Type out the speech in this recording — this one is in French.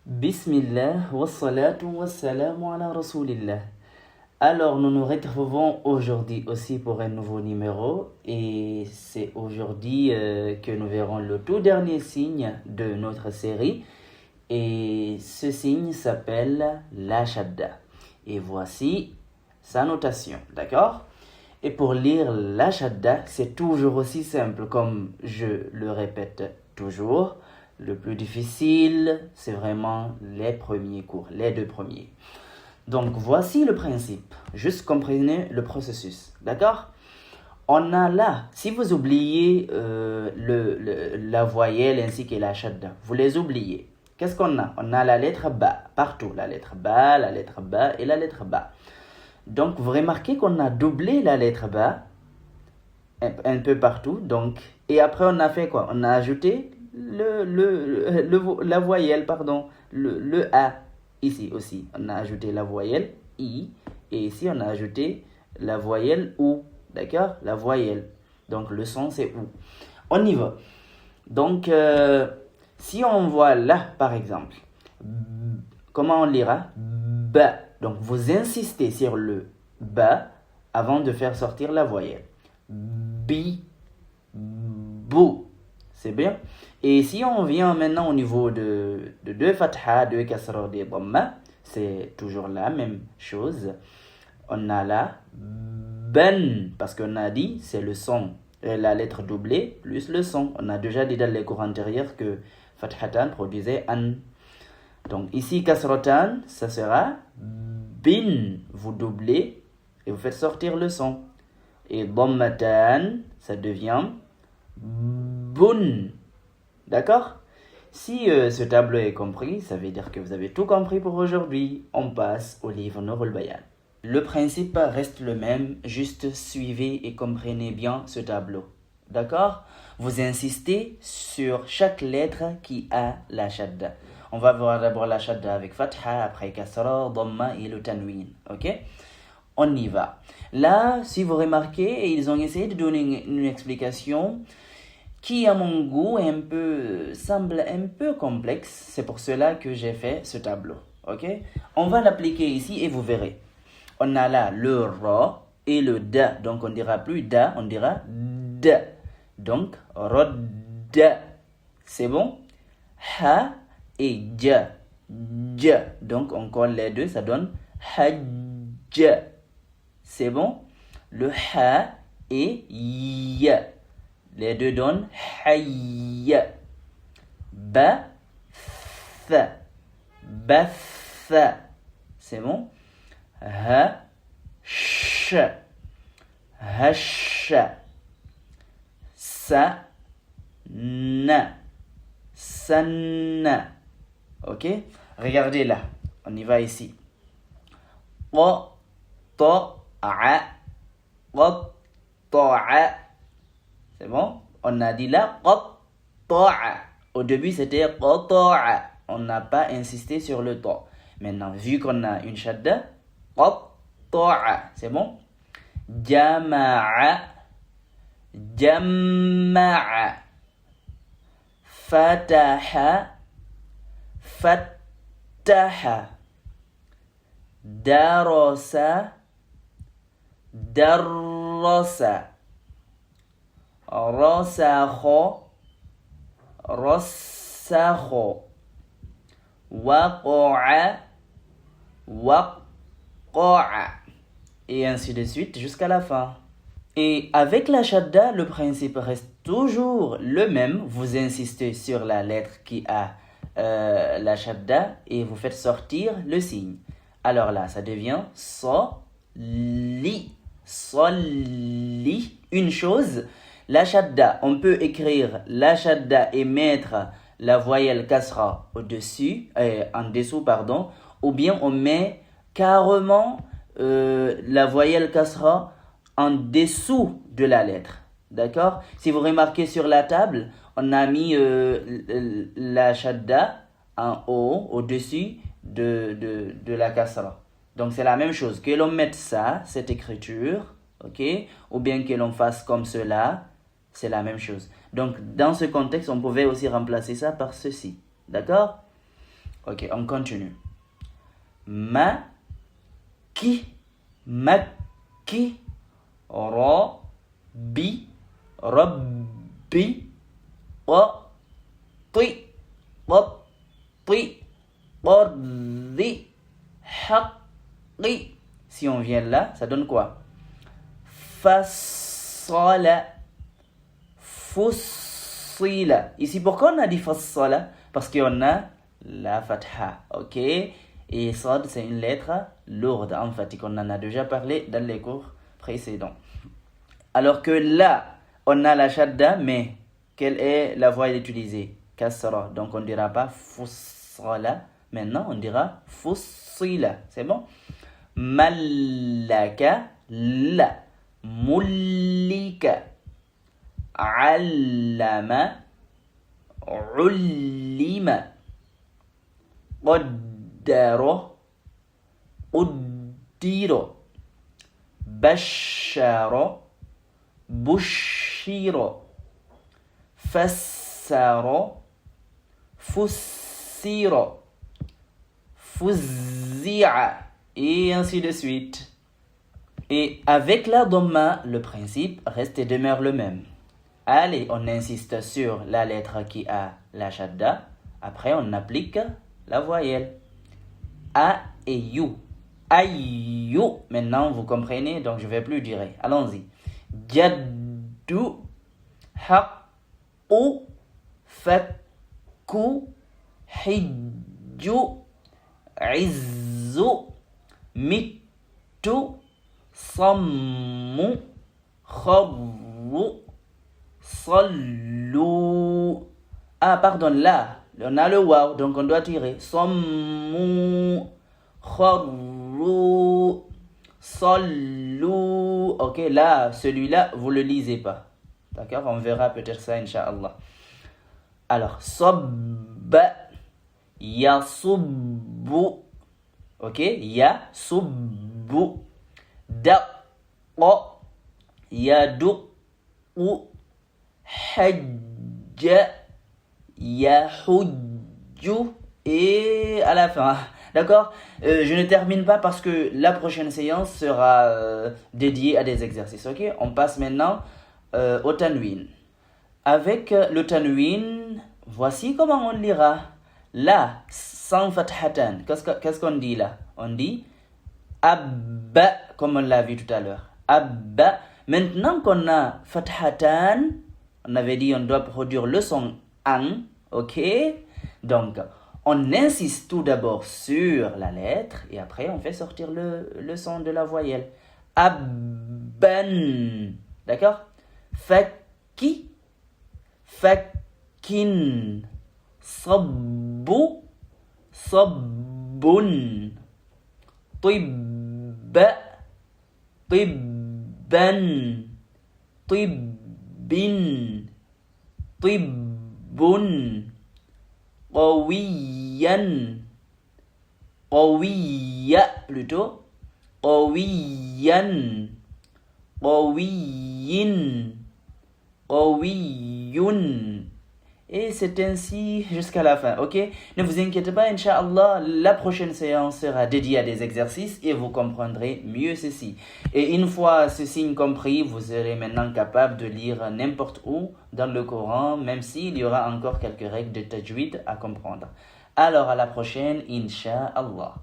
Bismillah, wassalatu wassalamu ala rasulillah. Alors, nous nous retrouvons aujourd'hui aussi pour un nouveau numéro et c'est aujourd'hui que nous verrons le tout dernier signe de notre série et ce signe s'appelle la shadda. Et voici sa notation, d'accord? Et pour lire la shadda, c'est toujours aussi simple comme je le répète toujours. Le plus difficile, c'est vraiment les premiers cours, les deux premiers. Donc, voici le principe. Juste comprenez le processus. D'accord? On a là, si vous oubliez la voyelle ainsi que la shadda, vous les oubliez. Qu'est-ce qu'on a? On a la lettre ba, partout. La lettre ba et la lettre ba. Donc, vous remarquez qu'on a doublé la lettre ba un peu partout. Donc, et après, on a fait quoi? On a ajouté la voyelle, le A. Ici aussi, on a ajouté la voyelle I. Et ici, on a ajouté la voyelle OU. D'accord? La voyelle. Donc, le son, c'est OU. On y va. Donc, si on voit là, par exemple, comment on lira? Ba. Donc, vous insistez sur le ba avant de faire sortir la voyelle. Bi. Bou. C'est bien. Et si on vient maintenant au niveau de deux fatha, deux kasra, des dhamma, c'est toujours la même chose. On a là ben, parce qu'on a dit c'est le son, la lettre doublée plus le son. On a déjà dit dans les cours antérieurs que fathatan produisait an. Donc ici kasratan, ça sera bin, vous doublez et vous faites sortir le son. Et dhammatan, ça devient bun. D'accord? Si ce tableau est compris, ça veut dire que vous avez tout compris pour aujourd'hui. On passe au livre Nurul Bayan. Le principe reste le même, juste suivez et comprenez bien ce tableau. D'accord? Vous insistez sur chaque lettre qui a la shadda. On va voir d'abord la shadda avec fatha, après kasra, dhamma et le tanwin. Ok? On y va. Là, si vous remarquez, ils ont essayé de donner une explication qui à mon goût semble un peu complexe. C'est pour cela que j'ai fait ce tableau. Ok? On va l'appliquer ici et vous verrez. On a là le ra et le da. Donc on dira plus da, on dira da. Donc rodda. C'est bon? Ha et ja. Ja. Donc on colle les deux, ça donne hajja. C'est bon? Le ha et ya. Les deux donnent hayya. Ba, tha. Batha. C'est bon? Ha, sh. Hasha. Sa, na. Sanna. Ok? Regardez là. On y va ici. Qa, ta, a. Qatta'a. C'est bon? On a dit là, qatta'a. Au début, c'était qata'a. On n'a pas insisté sur le ta. Maintenant, vu qu'on a une shadda, qatta'a. C'est bon? Jama'a. Jama'a. Fataha. Fattaha. Darasa. Darrasa. Rasakha. Rassakha. Waqa'a. Waqa'a. Et ainsi de suite jusqu'à la fin. Et avec la shadda, le principe reste toujours le même. Vous insistez sur la lettre qui a la shadda et vous faites sortir le signe. Alors là, ça devient soli. Soli. Une chose, la shadda, on peut écrire la shadda et mettre la voyelle kasra au-dessus, en dessous, pardon, ou bien on met carrément la voyelle kasra en dessous de la lettre. D'accord? Si vous remarquez sur la table, on a mis la shadda en haut, au-dessus de la kasra. Donc c'est la même chose. Que l'on mette ça, cette écriture, ok? Ou bien que l'on fasse comme cela, c'est la même chose. Donc dans ce contexte, on pouvait aussi remplacer ça par ceci. D'accord? Ok, on continue. Maki, Makki, Rabbi, Rabbi, Qatti, Qatti, Qardi, Haqqi. Si on vient là, ça donne quoi? Fassala, Fussila. Ici, pourquoi on a dit fassala? Parce qu'on a la fatha, ok? Et sad, c'est une lettre lourde, en fait, qu'on en a déjà parlé dans les cours précédents. Alors que là, on a la shadda, mais quelle est la voix utilisée? Kasra. Donc on ne dira pas fussala. Maintenant, on dira fussila. C'est bon? Mallaka, la. Mullika. Allama, ullima. Qaddara, quddira. Bashara, bushira. Fassara, fussira. Fuzzi'a. Et ainsi de suite. Et avec la dhamma, le principe reste et demeure le même. Allez, on insiste sur la lettre qui a la shadda. Après, on applique la voyelle. A et you. Ayu. Maintenant, vous comprenez, donc je ne vais plus dire. Allons-y. Jaddu, haqqu, fakku, hijju, izzu, mittu, sammu, kharru, sallu. Ah, pardon, là, on a le waw, donc on doit tirer. Sammu, kharru, sallu. Ok, là, celui-là, vous le lisez pas. D'accord, on verra peut-être ça, Inch'Allah. Alors, sabba, yasubbu. Ok, yasubbu. Daqqa, yaduqqu. Hajja, yahujju. Et à la fin. D'accord, je ne termine pas parce que la prochaine séance sera dédiée à des exercices. Ok, on passe maintenant au tanwin. Avec le tanwin, voici comment on lira. Là, sans fathatan, qu'est-ce qu'on dit là? On dit abba, comme on l'a vu tout à l'heure. Abba. Maintenant qu'on a fathatan, on avait dit on doit produire le son an. Ok, donc on insiste tout d'abord sur la lettre et après on fait sortir le son de la voyelle. Abban. D'accord? Fakki, fakkin. Sabbu, sabbun. Tibba, tibban. Tibbin, tibbun. Qawiyan, qawiya plutôt. Qawiyan, qawiyin, qawiyun. Et c'est ainsi jusqu'à la fin, ok? Ne vous inquiétez pas, Inch'Allah, la prochaine séance sera dédiée à des exercices et vous comprendrez mieux ceci. Et une fois ce signe compris, vous serez maintenant capable de lire n'importe où dans le Coran, même s'il y aura encore quelques règles de tajwid à comprendre. Alors à la prochaine, Inch'Allah.